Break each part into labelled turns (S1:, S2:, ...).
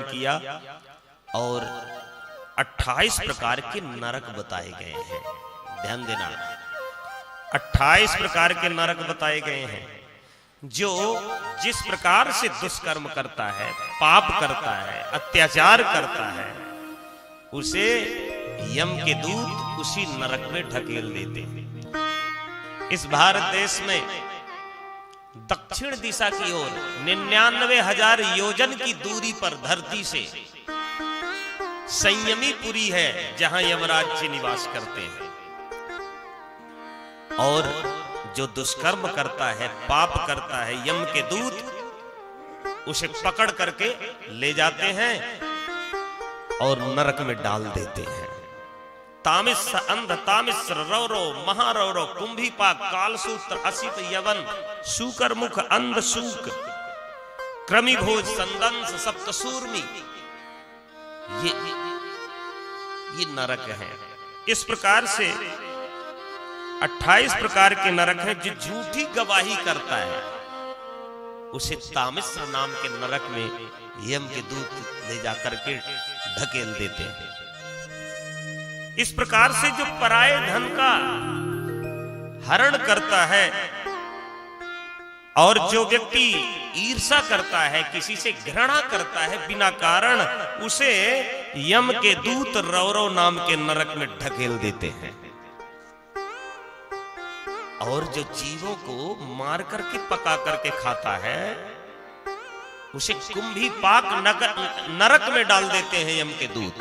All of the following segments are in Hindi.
S1: किया और 28 प्रकार के नरक बताए गए हैं। ध्यान देना, 28 प्रकार के नरक बताए गए हैं। जो जिस प्रकार से दुष्कर्म करता है, पाप करता है, अत्याचार करता है, उसे यम के दूत उसी नरक में ढकेल देते हैं। इस भारत देश में दक्षिण दिशा की ओर 99,000 योजन की दूरी पर धरती से संयमीपुरी है, जहां यमराज जी निवास करते हैं। और जो दुष्कर्म करता है, पाप करता है, यम के दूत उसे पकड़ करके ले जाते हैं और नरक में डाल देते हैं। तामिस अंध तामिस रौरो महारौरो कुंभीपाक कालसूत्र असित यवन शूकर मुख अंध शूक कृमिभोज संदंस सप्तसूर्मी, ये नरक है। इस प्रकार से 28 प्रकार के नरक हैं। जो झूठी गवाही करता है उसे तामिश्र नाम के नरक में यम के दूत ले जाकर के ढकेल देते हैं। इस प्रकार से जो पराये धन का हरण करता है और जो व्यक्ति ईर्ष्या करता है, किसी से घृणा करता है बिना कारण, उसे यम के दूत रौरव नाम के नरक में ढकेल देते हैं। और जो जीवों को मार करके पका करके खाता है उसे कुंभीपाक नरक में डाल देते हैं यम के दूत।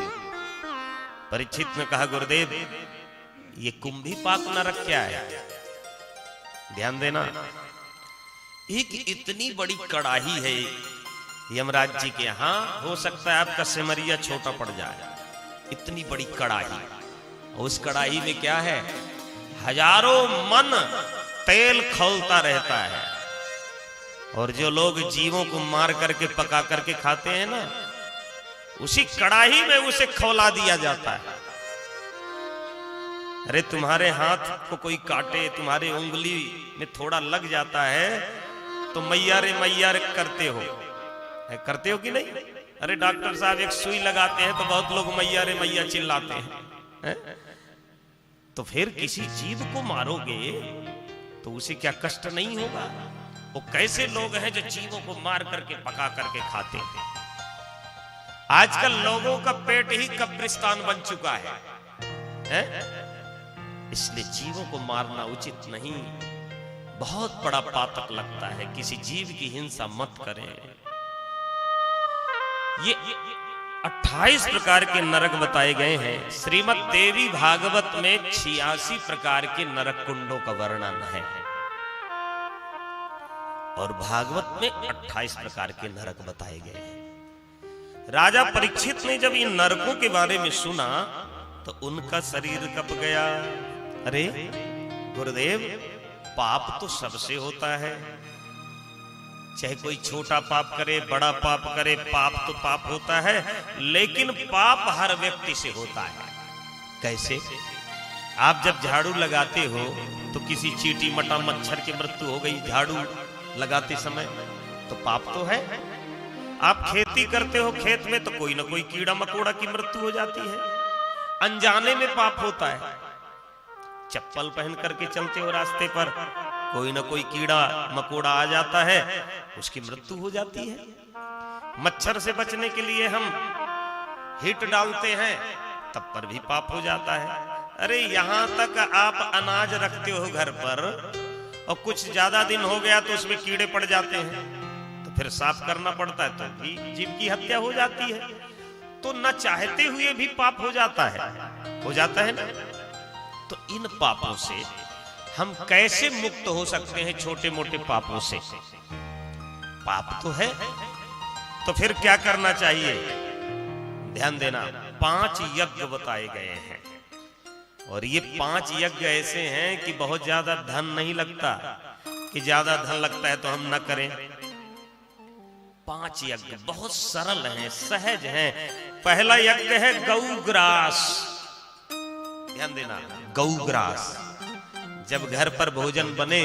S1: परीक्षित ने कहा, गुरुदेव ये कुंभीपाक नरक क्या है? ध्यान देना, एक इतनी बड़ी कड़ाही है यमराज जी के यहां, हो सकता है आपका सिमरिया छोटा पड़ जाए, इतनी बड़ी कड़ाही। उस कड़ाही में क्या है? हजारों मन तेल खौलता रहता है। और जो लोग जीवों को मार करके पका करके खाते हैं ना, उसी कड़ाही में उसे खौला दिया जाता है। अरे तुम्हारे हाथ को कोई काटे, तुम्हारे उंगली में थोड़ा लग जाता है तो मैया रे करते हो कि नहीं? अरे डॉक्टर साहब एक सुई लगाते हैं तो बहुत लोग मैया चिल्लाते हैं। तो फिर किसी जीव को मारोगे तो उसे क्या कष्ट नहीं होगा? वो कैसे लोग हैं जो जीवों को मार करके पका करके खाते हैं? आजकल लोगों का पेट ही कब्रिस्तान बन चुका है? इसलिए जीवों को मारना उचित नहीं, बहुत बड़ा पातक लगता है। किसी जीव की हिंसा मत करें। ये 28 प्रकार के नरक बताए गए हैं। श्रीमद् देवी भागवत में 86 प्रकार के नरक कुंडों का वर्णन है और भागवत में 28 प्रकार के नरक बताए गए हैं। राजा परीक्षित ने जब इन नरकों के बारे में सुना तो उनका शरीर कप गया। अरे गुरुदेव, पाप तो सबसे होता है, चाहे कोई छोटा पाप करे, बड़ा पाप करे, पाप तो पाप होता है, लेकिन पाप हर व्यक्ति से होता है। कैसे? आप जब झाड़ू लगाते हो तो किसी चींटी मटा मच्छर की मृत्यु हो गई झाड़ू लगाते समय, तो पाप तो है। आप खेती करते हो, खेत में तो कोई ना कोई कीड़ा मकोड़ा की मृत्यु हो जाती है, अनजाने में पाप होता है। चप्पल पहन करके चलते हो रास्ते पर, कोई ना कोई कीड़ा मकोड़ा आ जाता है, उसकी मृत्यु हो जाती है। मच्छर से बचने के लिए हम हिट डालते हैं, तब पर भी पाप हो जाता है। अरे यहां तक आप अनाज रखते हो घर पर और कुछ ज्यादा दिन हो गया तो उसमें कीड़े पड़ जाते हैं, तो फिर साफ करना पड़ता है, तो भी जीव की हत्या हो जाती है। तो न चाहते हुए भी पाप हो जाता है ना। तो इन पापों से हम कैसे मुक्त हो सकते हैं? छोटे मोटे पापों से पाप तो है, तो फिर क्या करना चाहिए? ध्यान देना, 5 यज्ञ बताए गए हैं और ये 5 यज्ञ ऐसे हैं कि बहुत ज्यादा धन नहीं लगता, कि ज्यादा धन लगता है तो हम न करें। 5 यज्ञ बहुत सरल हैं, सहज हैं। पहला यज्ञ है गौग्रास। ध्यान देना, गौग्रास। जब घर पर भोजन बने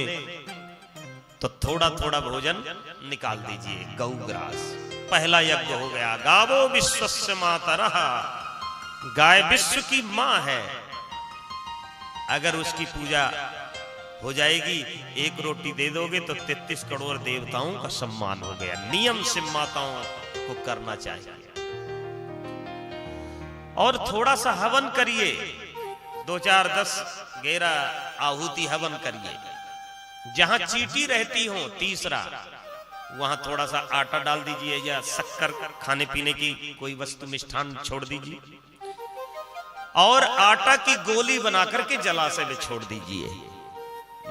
S1: तो थोड़ा थोड़ा भोजन निकाल दीजिए, गौग्रास। पहला यज्ञ हो गया। गावो विश्वस्य मातरः, गाय विश्व की मां है। अगर उसकी पूजा हो जाएगी, एक रोटी दे दोगे तो 33 करोड़ देवताओं का सम्मान हो गया। नियम से माताओं को करना चाहिए। और थोड़ा सा हवन करिए, 2 4 10 11 आहुति हवन करिए। जहां चींटी रहती हो तीसरा, वहां थोड़ा सा आटा डाल दीजिए या शक्कर, खाने पीने की कोई वस्तु मिष्ठान छोड़ दीजिए, और आटा की गोली बना करके जलाशय में छोड़ दीजिए।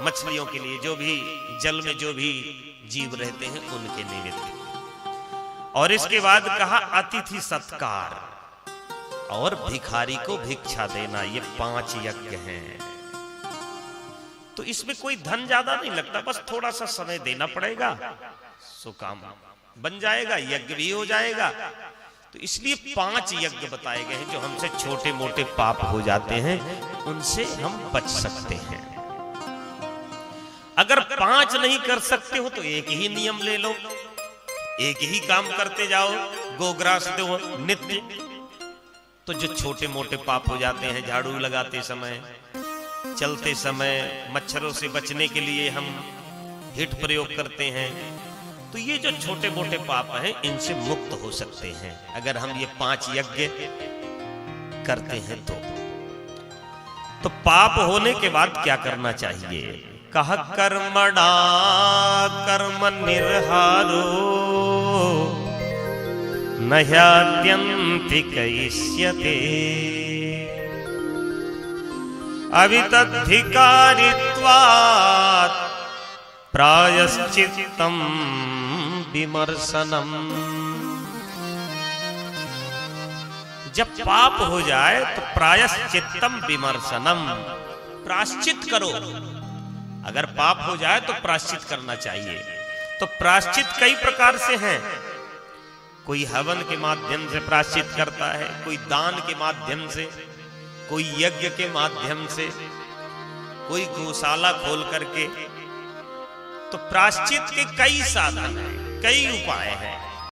S1: मछलियों के लिए, जो भी जल में जो भी जीव रहते हैं उनके निमित्त। और इसके बाद कहा अतिथि सत्कार और भिखारी को भिक्षा देना। ये 5 यज्ञ हैं। तो इसमें कोई धन ज्यादा नहीं लगता, बस थोड़ा सा समय देना पड़ेगा, सो काम बन जाएगा, यज्ञ भी हो जाएगा। तो इसलिए 5 यज्ञ बताए गए हैं जो हमसे छोटे मोटे पाप हो जाते हैं, उनसे हम बच सकते हैं। अगर 5 नहीं कर सकते हो तो एक ही नियम ले लो, एक ही काम करते जाओ, गोग्रास दो नित्य। तो जो छोटे मोटे पाप हो जाते हैं, झाड़ू लगाते समय, चलते समय, मच्छरों से बचने के लिए हम हिट प्रयोग करते हैं, तो ये जो छोटे मोटे पाप हैं इनसे मुक्त हो सकते हैं अगर हम ये 5 यज्ञ करते हैं। तो पाप होने के बाद क्या करना चाहिए? कह कर्मणा कर्म निर्हारो नह्याद्यन्ति कयिष्यते अवितद्धिकारित्वात् प्रायश्चित्तम् विमर्शनम्। जब पाप हो जाए तो प्रायश्चित्तम विमर्शनम, प्रायश्चित करो। अगर पाप हो जाए तो प्रायश्चित करना चाहिए। तो प्रायश्चित कई प्रकार से हैं। कोई हवन के माध्यम से प्रायश्चित करता है, कोई दान के माध्यम से, कोई यज्ञ के माध्यम से, कोई गौशाला खोल करके। तो प्रायश्चित के कई साधन हैं, कई उपाय हैं।